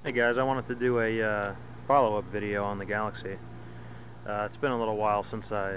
Hey guys, I wanted to do a follow-up video on the Galaxie. It's been a little while since I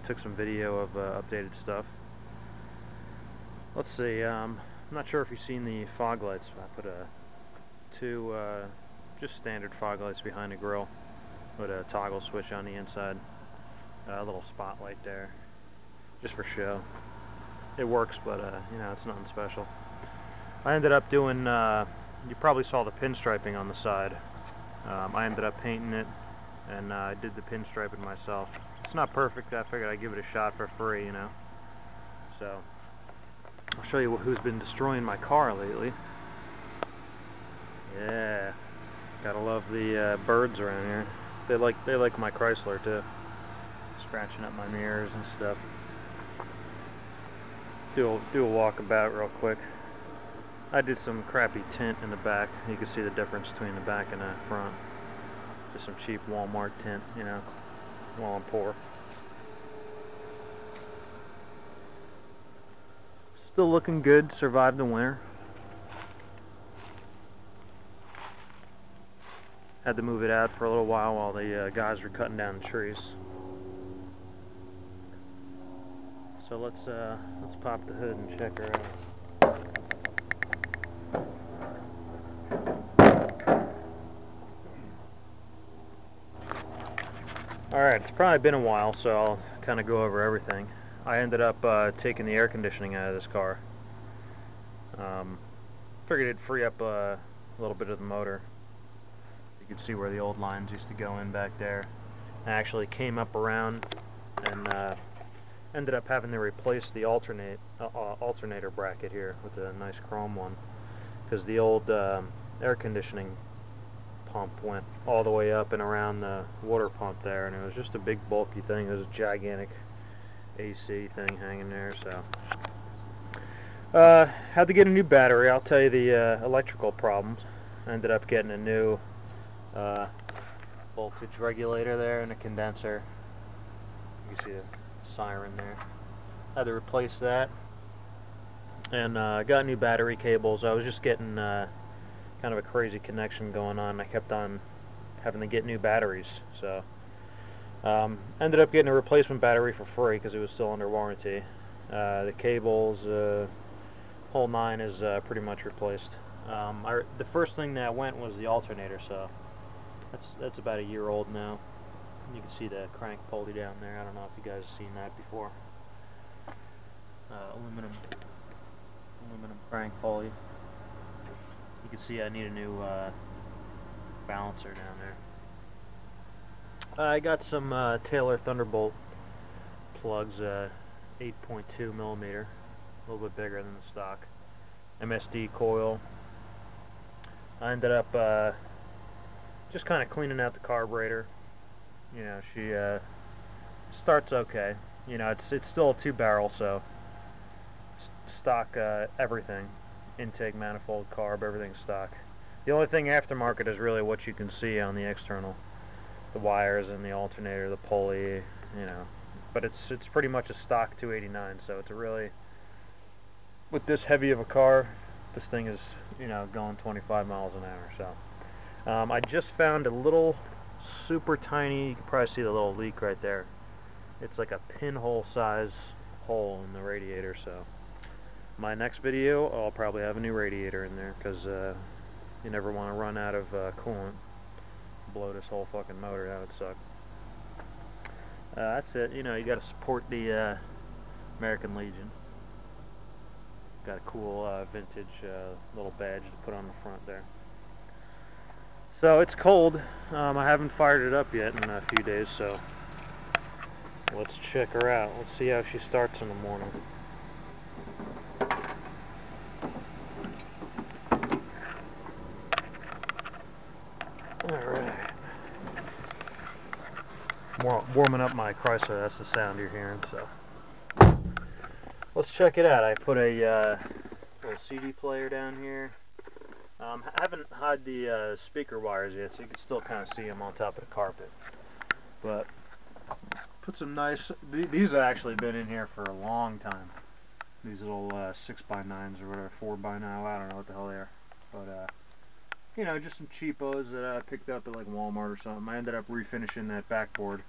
took some video of updated stuff. Let's see, I'm not sure if you've seen the fog lights. I put two just standard fog lights behind the grille with a toggle switch on the inside. A little spotlight there, just for show. It works, but you know, it's nothing special. I ended up doing, you probably saw the pinstriping on the side. I ended up painting it, and I did the pinstriping myself. It's not perfect. I figured I'd give it a shot for free, you know. So, I'll show you who's been destroying my car lately. Yeah, gotta love the birds around here. They like my Chrysler too. Scratching up my mirrors and stuff. Do a walkabout real quick. I did some crappy tint in the back. You can see the difference between the back and the front. Just some cheap Walmart tint, you know, while I'm poor. Still looking good. Survived the winter. Had to move it out for a little while the guys were cutting down the trees. So let's pop the hood and check her out. Alright, it's probably been a while, so I'll kind of go over everything. I ended up taking the air conditioning out of this car. Figured it'd free up a little bit of the motor. You can see where the old lines used to go in back there. I actually came up around and ended up having to replace the alternator bracket here with a nice chrome one, because the old air conditioning pump went all the way up and around the water pump there, and it was just a big bulky thing. It was a gigantic AC thing hanging there. So had to get a new battery. I'll tell you the electrical problems. I ended up getting a new voltage regulator there and a condenser. You can see the siren there. Had to replace that, and got new battery cables. I was just getting kind of a crazy connection going on. I kept on having to get new batteries, so ended up getting a replacement battery for free because it was still under warranty. The cables, whole nine is pretty much replaced. The first thing that went was the alternator, so that's about a year old now. You can see the crank pulley down there. I don't know if you guys have seen that before. Aluminum crank pulley. You can see I need a new balancer down there. I got some Taylor Thunderbolt plugs, 8.2 millimeter, a little bit bigger than the stock. MSD coil. I ended up just kind of cleaning out the carburetor. You know, she starts okay. You know, it's still a 2-barrel, so stock everything. Intake, manifold, carb, everything's stock. The only thing aftermarket is really what you can see on the external, the wires and the alternator, the pulley, you know. But it's pretty much a stock 289, so it's a really, with this heavy of a car, this thing is, you know, going 25 miles an hour. So I just found a little super tiny, you can probably see the little leak right there. It's like a pinhole size hole in the radiator, so my next video I'll probably have a new radiator in there, because you never want to run out of coolant. Blow this whole fucking motor, that would suck. That's it. You know, you got to support the American Legion. Got a cool vintage little badge to put on the front there. So it's cold. I haven't fired it up yet in a few days, so let's check her out. Let's see how she starts in the morning. Alright. Warming up my Chrysler, that's the sound you're hearing, so let's check it out. I put a little CD player down here. I haven't had the speaker wires yet, so you can still kind of see them on top of the carpet. But put some nice, these have actually been in here for a long time. These little 6x9s or whatever, 4x9, I don't know what the hell they are. But you know, just some cheapos that I picked up at like Walmart or something. I ended up refinishing that backboard.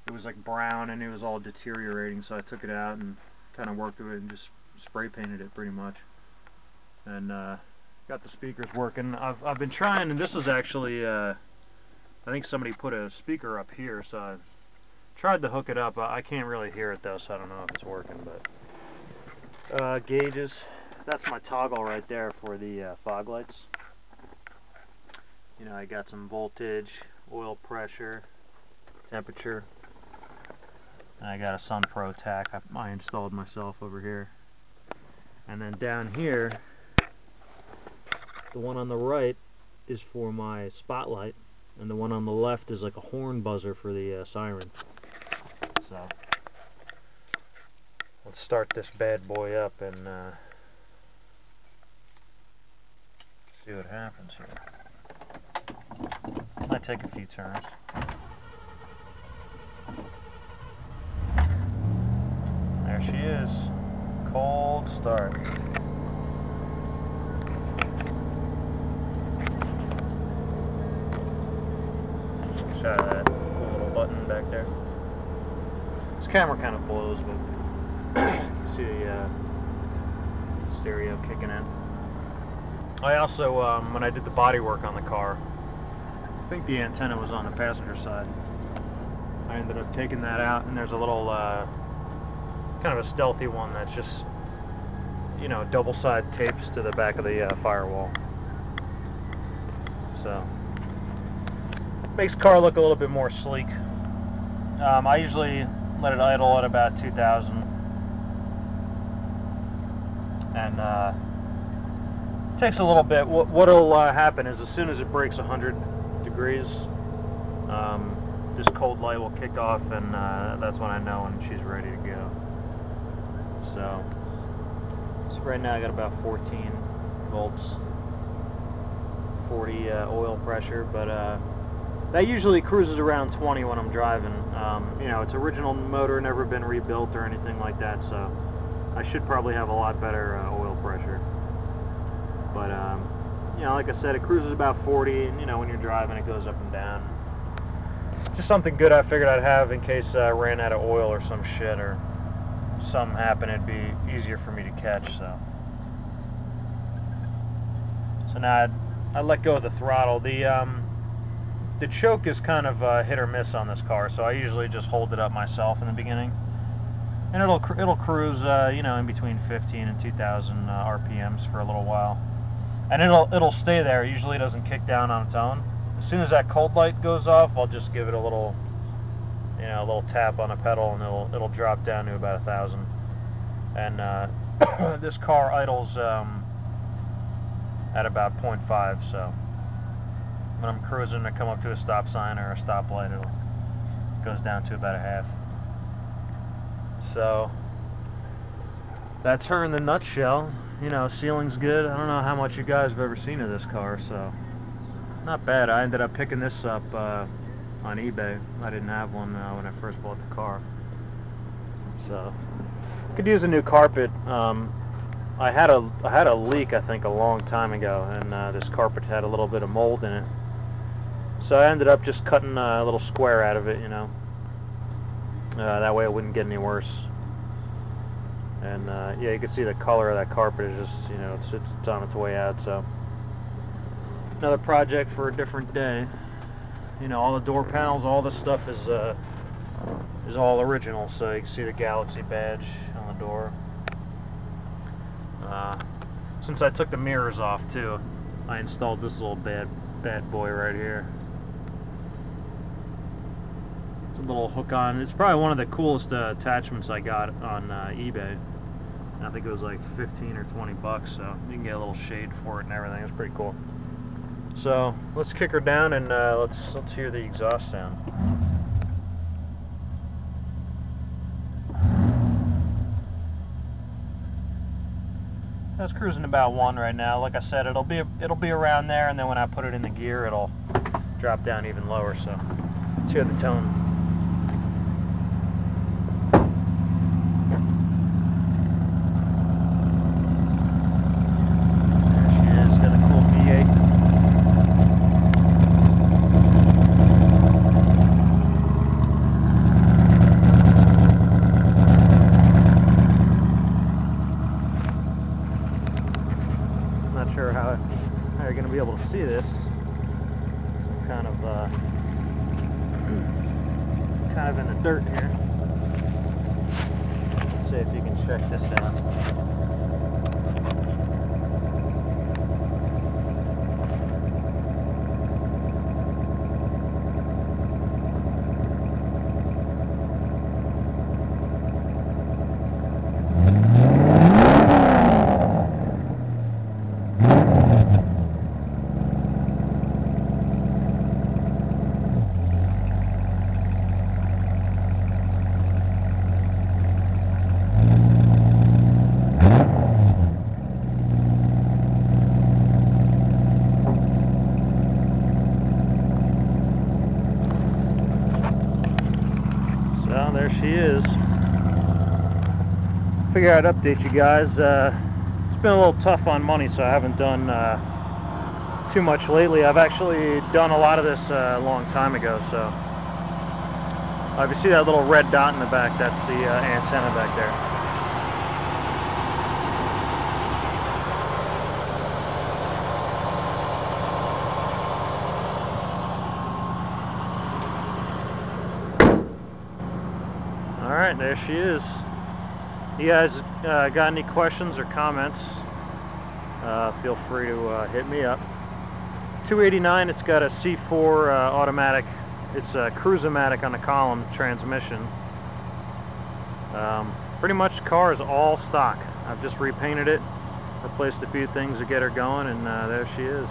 It was like brown and it was all deteriorating, so I took it out and kind of worked with it and just spray painted it pretty much. And got the speakers working. I've been trying, and this is actually I think somebody put a speaker up here, so I tried to hook it up. I can't really hear it though, so I don't know if it's working. But gauges. That's my toggle right there for the fog lights. You know, I got some voltage, oil pressure, temperature. And I got a Sun Pro tack I installed myself over here. And then down here, the one on the right is for my spotlight, and the one on the left is like a horn buzzer for the siren. So let's start this bad boy up and see what happens here. Might take a few turns. There she is. Cold start. Shot of that cool little button back there. This camera kind of blows, but you can see the stereo kicking in. I also, when I did the body work on the car, I think the antenna was on the passenger side. I ended up taking that out, and there's a little kind of a stealthy one that's just, you know, double-side tapes to the back of the firewall. So makes the car look a little bit more sleek. I usually let it idle at about 2,000, and it takes a little bit. What'll happen is as soon as it breaks 100 degrees, this cold light will kick off, and that's when I know when she's ready to go. So right now I got about 14 volts, 40 oil pressure, but that usually cruises around 20 when I'm driving. You know, it's original motor, never been rebuilt or anything like that, so I should probably have a lot better oil pressure. But you know, like I said, it cruises about 40, and you know, when you're driving it goes up and down. Just something good I figured I'd have in case I ran out of oil or some shit, or something happened, it'd be easier for me to catch. So now I let go of the throttle. The choke is kind of hit or miss on this car, so I usually just hold it up myself in the beginning, and it'll cruise you know, in between 15 and 2,000 RPMs for a little while, and it'll stay there. It usually doesn't kick down on its own. As soon as that cold light goes off, I'll just give it a little, you know, a little tap on the pedal, and it'll drop down to about 1,000. And this car idles at about 0.5, so when I'm cruising, I come up to a stop sign or a stoplight, it goes down to about a half. So that's her in the nutshell. You know, sealing's good. I don't know how much you guys have ever seen of this car, so not bad. I ended up picking this up on eBay. I didn't have one when I first bought the car, so could use a new carpet. I had a leak, I think, a long time ago, and this carpet had a little bit of mold in it. So I ended up just cutting a little square out of it, you know. That way it wouldn't get any worse. And yeah, you can see the color of that carpet is just, you know, it's on its way out. So another project for a different day. You know, all the door panels, all this stuff is all original. So you can see the Galaxie badge on the door. Since I took the mirrors off too, I installed this little bad boy right here. It's a little hook on. It's probably one of the coolest attachments I got on eBay. I think it was like 15 or 20 bucks, so you can get a little shade for it and everything. It's pretty cool. So let's kick her down and let's hear the exhaust sound. It's cruising about 1 right now. Like I said, it'll be around there, and then when I put it in the gear, it'll drop down even lower. So let's hear the tone. There she is, got a cool V8. Now you're going to be able to see this. Some kind of in the dirt here. Let's see if you can check this out. Well, there she is. Figure I'd update you guys. It's been a little tough on money, so I haven't done too much lately. I've actually done a lot of this a long time ago. So if you see that little red dot in the back, that's the antenna back there. Alright, there she is. You guys got any questions or comments, feel free to hit me up. 289, it's got a C4 automatic. It's a cruise-o-matic on the column transmission. Pretty much the car is all stock. I've just repainted it, replaced a few things to get her going, and there she is.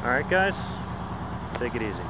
Alright guys, take it easy.